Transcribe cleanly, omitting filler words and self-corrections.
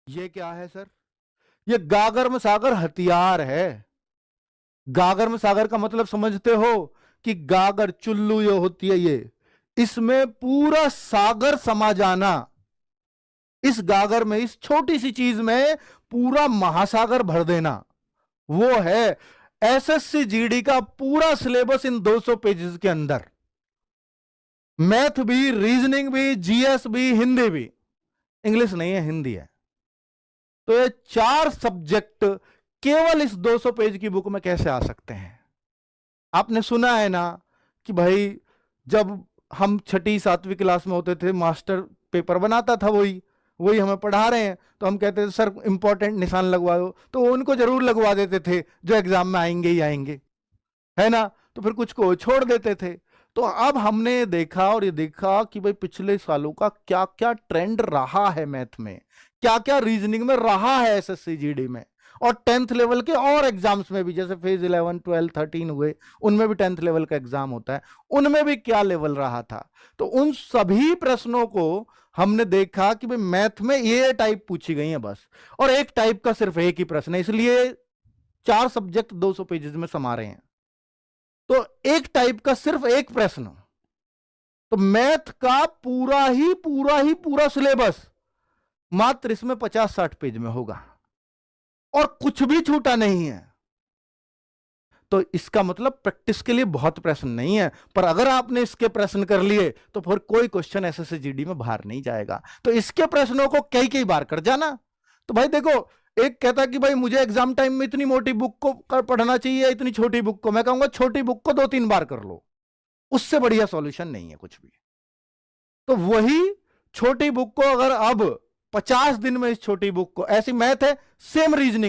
ये क्या है सर? ये गागर में सागर हथियार है। गागर में सागर का मतलब समझते हो कि गागर चुल्लू ये होती है, ये इसमें पूरा सागर समा जाना। इस गागर में, इस छोटी सी चीज में पूरा महासागर भर देना, वो है एसएससी जीडी का पूरा सिलेबस इन 200 पेजेस के अंदर। मैथ भी, रीजनिंग भी, जीएस भी, हिंदी भी। इंग्लिश नहीं है, हिंदी है। तो ये 4 सब्जेक्ट केवल इस 200 पेज की बुक में कैसे आ सकते हैं? आपने सुना है ना कि भाई जब हम छठी 7वीं क्लास में होते थे, मास्टर पेपर बनाता था, वही वही हमें पढ़ा रहे हैं, तो हम कहते थे सर इंपॉर्टेंट निशान लगवा दो, तो वो उनको जरूर लगवा देते थे जो एग्जाम में आएंगे ही आएंगे, है ना। तो फिर कुछ को छोड़ देते थे। तो अब हमने ये देखा और ये देखा कि भाई पिछले सालों का क्या क्या ट्रेंड रहा है मैथ में, क्या क्या रीजनिंग में रहा है एसएससी जीडी में, और 10th लेवल के और एग्जाम्स में भी, जैसे फेज 11 12 13 हुए, उनमें भी 10th लेवल का एग्जाम होता है, उनमें भी क्या लेवल रहा था। तो उन सभी प्रश्नों को हमने देखा कि भाई मैथ में ये टाइप पूछी गई है बस, और एक टाइप का सिर्फ एक ही प्रश्न है, इसलिए 4 सब्जेक्ट 200 पेजेस में समा रहे हैं। तो एक टाइप का सिर्फ एक प्रश्न, तो मैथ का पूरा सिलेबस मात्र इसमें 50-60 पेज में होगा, और कुछ भी छूटा नहीं है। तो इसका मतलब प्रैक्टिस के लिए बहुत प्रश्न नहीं है, पर अगर आपने इसके प्रश्न कर लिए तो फिर कोई क्वेश्चन एसएससी जीडी में बाहर नहीं जाएगा। तो इसके प्रश्नों को कई कई बार कर जाना। तो भाई देखो, एक कहता कि भाई मुझे एग्जाम टाइम में इतनी मोटी बुक को कर पढ़ना चाहिए, इतनी छोटी बुक को, मैं कहूंगा छोटी बुक को 2-3 बार कर लो, उससे बढ़िया सॉल्यूशन नहीं है कुछ भी। तो वही छोटी बुक को अगर अब 50 दिन में, इस छोटी बुक को, ऐसी मैथ है, सेम रीजनिंग